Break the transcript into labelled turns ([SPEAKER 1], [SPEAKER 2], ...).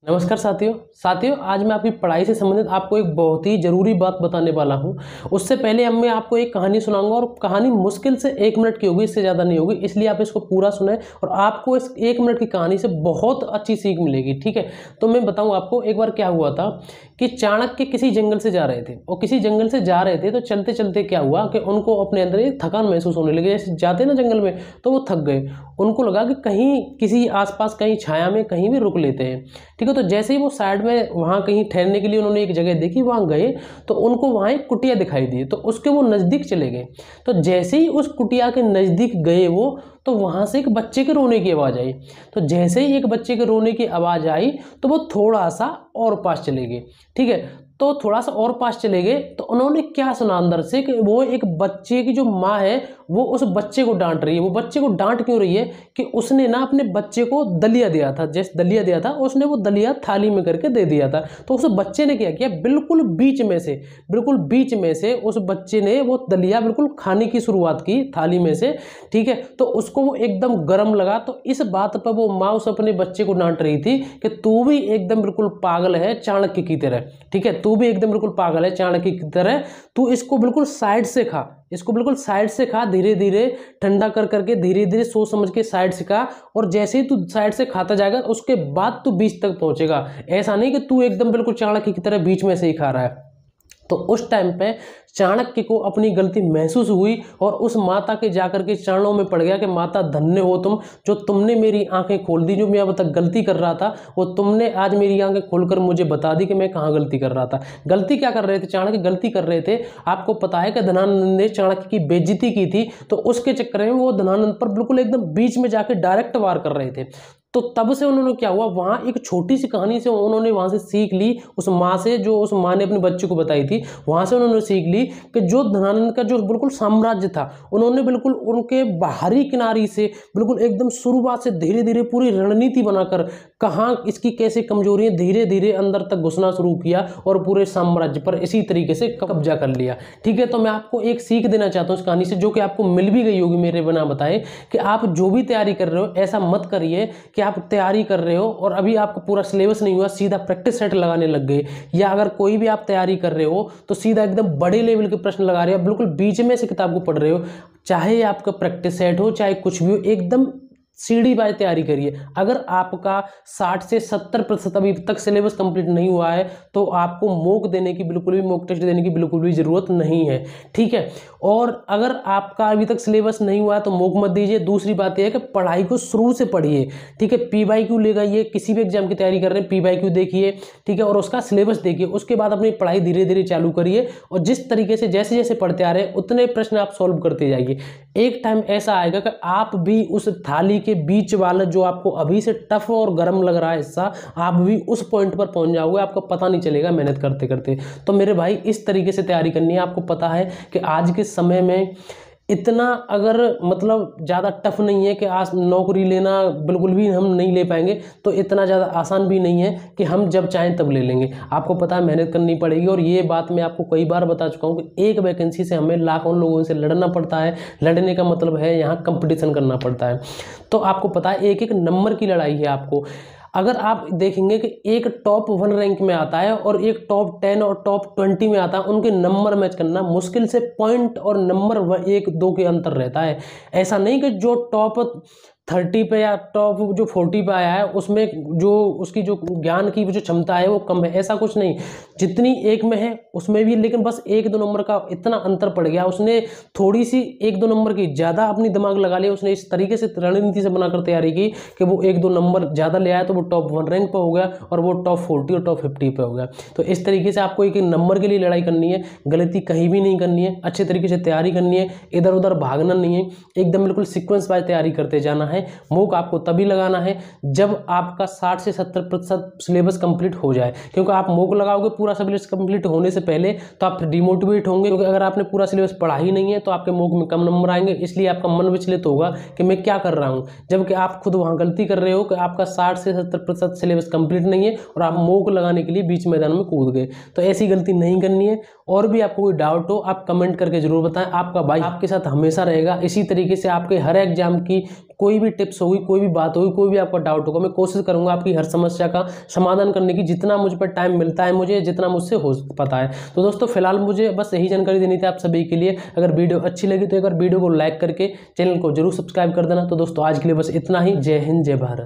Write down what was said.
[SPEAKER 1] नमस्कार साथियों आज मैं आपकी पढ़ाई से संबंधित आपको एक बहुत ही ज़रूरी बात बताने वाला हूं। उससे पहले मैं आपको एक कहानी सुनाऊंगा और कहानी मुश्किल से 1 मिनट की होगी, इससे ज़्यादा नहीं होगी, इसलिए आप इसको पूरा सुने और आपको इस 1 मिनट की कहानी से बहुत अच्छी सीख मिलेगी। ठीक है, तो मैं बताऊँ आपको। एक बार क्या हुआ था कि चाणक्य किसी जंगल से जा रहे थे और किसी जंगल से जा रहे थे तो चलते चलते क्या हुआ कि उनको अपने अंदर एक थकान महसूस होने लगी। जैसे जाते ना जंगल में तो वो थक गए। उनको लगा कि कहीं किसी आसपास कहीं छाया में कहीं भी रुक लेते हैं। ठीक है, तो जैसे ही वो साइड में वहाँ कहीं ठहरने के लिए उन्होंने एक जगह देखी, वहाँ गए तो उनको वहाँ एक कुटिया दिखाई दी, तो उसके वो नज़दीक चले गए। तो जैसे ही उस कुटिया के नज़दीक गए वो, तो वहाँ से एक बच्चे के रोने की आवाज़ आई। तो जैसे ही एक बच्चे के रोने की आवाज़ आई तो वो थोड़ा सा और पास चले गए। ठीक है, तो थोड़ा सा और पास चले गए तो उन्होंने क्या सुना अंदर से कि वो एक बच्चे की जो माँ है वो उस बच्चे को डांट रही है। वो बच्चे को डांट क्यों रही है कि उसने ना अपने बच्चे को दलिया दिया था। जैसे दलिया दिया था उसने वो दलिया थाली में करके दे दिया था। तो उस बच्चे ने क्या किया, बिल्कुल बीच में से उस बच्चे ने वो दलिया बिल्कुल खाने की शुरुआत की थाली में से। ठीक है, तो उसको वो एकदम गर्म लगा। तो इस बात पर वो माँ उस अपने बच्चे को डांट रही थी कि तू भी एकदम बिल्कुल पागल है चाणक्य की तरह। ठीक है, तू भी एकदम बिल्कुल पागल है चाणक्य की तरह। तू इसको बिल्कुल साइड से खा, इसको बिल्कुल साइड से खा, धीरे धीरे ठंडा कर करके धीरे धीरे सोच समझ के साइड से खा। और जैसे ही तू साइड से खाता जाएगा उसके बाद तू बीच तक पहुंचेगा। ऐसा नहीं कि तू एकदम बिल्कुल चाणक्य की तरह बीच में से ही खा रहा है। तो उस टाइम पे चाणक्य को अपनी गलती महसूस हुई और उस माता के जाकर के चरणों में पड़ गया कि माता धन्य हो तुम, जो तुमने मेरी आंखें खोल दी। जो मैं अब तक गलती कर रहा था वो तुमने आज मेरी आंखें खोलकर मुझे बता दी कि मैं कहाँ गलती कर रहा था। गलती क्या कर रहे थे चाणक्य? गलती कर रहे थे, आपको पता है कि धनानंद ने चाणक्य की बेइज्जती की थी, तो उसके चक्कर में वो धनानंद पर बिल्कुल एकदम बीच में जाके डायरेक्ट वार कर रहे थे। तो तब से उन्होंने क्या हुआ, वहां एक छोटी सी कहानी से उन्होंने वहां से सीख ली, उस माँ से, जो उस माँ ने अपने बच्चे को बताई थी। वहां से उन्होंने सीख ली कि जो धनानंद का जो बिल्कुल साम्राज्य था, उन्होंने बिल्कुल उनके बाहरी किनारी से बिल्कुल एकदम शुरुआत से धीरे धीरे पूरी रणनीति बनाकर कहाँ इसकी कैसे कमजोरियां धीरे धीरे अंदर तक घुसना शुरू किया और पूरे साम्राज्य पर इसी तरीके से कब्जा कर लिया। ठीक है, तो मैं आपको एक सीख देना चाहता हूँ इस कहानी से, जो कि आपको मिल भी गई होगी मेरे बिना बताए, कि आप जो भी तैयारी कर रहे हो ऐसा मत करिए कि आप तैयारी कर रहे हो और अभी आपका पूरा सिलेबस नहीं हुआ, सीधा प्रैक्टिस सेट लगाने लग गए। या अगर कोई भी आप तैयारी कर रहे हो तो सीधा एकदम बड़े लेवल के प्रश्न लगा रहे हो, बिल्कुल बीच में से किताब को पढ़ रहे हो। चाहे आपका प्रैक्टिस सेट हो चाहे कुछ भी हो, एकदम सीढ़ी बाय तैयारी करिए। अगर आपका 60 से 70% अभी तक सिलेबस कंप्लीट नहीं हुआ है तो आपको मॉक देने की बिल्कुल भी, मॉक टेस्ट देने की बिल्कुल भी जरूरत नहीं है। ठीक है, और अगर आपका अभी तक सिलेबस नहीं हुआ है तो मॉक मत दीजिए। दूसरी बात यह है कि पढ़ाई को शुरू से पढ़िए। ठीक है, PYQ ले गई, किसी भी एग्जाम की तैयारी कर रहे हैं PYQ देखिए। ठीक है, और उसका सिलेबस देखिए, उसके बाद अपनी पढ़ाई धीरे धीरे चालू करिए और जिस तरीके से जैसे जैसे पढ़ते आ रहे हैं उतने प्रश्न आप सॉल्व करते जाइए। एक टाइम ऐसा आएगा कि आप भी उस थाली के बीच वाला जो आपको अभी से टफ और गर्म लग रहा है हिस्सा, आप भी उस पॉइंट पर पहुंच जाओगे, आपको पता नहीं चलेगा मेहनत करते करते। तो मेरे भाई इस तरीके से तैयारी करनी है। आपको पता है कि आज के समय में इतना अगर मतलब ज़्यादा टफ नहीं है कि आज नौकरी लेना बिल्कुल भी हम नहीं ले पाएंगे, तो इतना ज़्यादा आसान भी नहीं है कि हम जब चाहें तब ले लेंगे। आपको पता है मेहनत करनी पड़ेगी और ये बात मैं आपको कई बार बता चुका हूँ कि एक वैकेंसी से हमें लाखों लोगों से लड़ना पड़ता है। लड़ने का मतलब है यहाँ कंपटीशन करना पड़ता है। तो आपको पता है एक एक नंबर की लड़ाई है। आपको अगर आप देखेंगे कि एक टॉप 1 रैंक में आता है और एक टॉप 10 और टॉप 20 में आता है, उनके नंबर मैच करना मुश्किल से पॉइंट और नंबर 1-2 के अंतर रहता है। ऐसा नहीं कि जो टॉप 30 पे या टॉप जो 40 पे आया है उसमें जो उसकी जो ज्ञान की जो क्षमता है वो कम है, ऐसा कुछ नहीं। जितनी एक में है उसमें भी, लेकिन बस 1-2 नंबर का इतना अंतर पड़ गया, उसने थोड़ी सी 1-2 नंबर की ज़्यादा अपनी दिमाग लगा लिया। उसने इस तरीके से रणनीति से बनाकर तैयारी की कि वो 1-2 नंबर ज़्यादा ले आया तो वो टॉप 1 रैंक पर हो गया और वो टॉप 40 और टॉप 50 पे हो गया। तो इस तरीके से आपको एक नंबर के लिए लड़ाई करनी है, गलती कहीं भी नहीं करनी है, अच्छे तरीके से तैयारी करनी है, इधर उधर भागना नहीं है, एकदम बिल्कुल सीक्वेंस वाइज तैयारी करते जाना है। मॉक आपको तभी लगाना है जब आपका 60 से 70% सिलेबस कंप्लीट हो जाए, क्योंकि आप मॉक लगाओगे पूरा सिलेबस कंप्लीट होने से पहले तो आप डिमोटिवेट होंगे, क्योंकि अगर आपने पूरा सिलेबस पढ़ा ही नहीं है तो आपके मॉक में कम नंबर आएंगे। इसलिए आपका मन विचलित होगा कि मैं क्या कर रहा हूं, जबकि आप खुद वहां गलती कर रहे हो कि आपका 60 से 70% सिलेबस कंप्लीट नहीं है और आप मॉक लगाने के लिए बीच मैदान में कूद गए। तो ऐसी गलती नहीं करनी है। और भी आपको कोई डाउट हो आप कमेंट करके जरूर बताएं। आपका भाई आपके साथ हमेशा रहेगा। इसी तरीके से आपके हर एग्जाम की कोई भी टिप्स होगी, कोई भी बात होगी, कोई भी आपका डाउट होगा, मैं कोशिश करूँगा आपकी हर समस्या का समाधान करने की, जितना मुझ पर टाइम मिलता है मुझे, जितना मुझसे हो पाता है। तो दोस्तों फिलहाल मुझे बस यही जानकारी देनी थी आप सभी के लिए। अगर वीडियो अच्छी लगी तो एक बार वीडियो को लाइक करके चैनल को जरूर सब्सक्राइब कर देना। तो दोस्तों आज के लिए बस इतना ही। जय हिंद, जय भारत।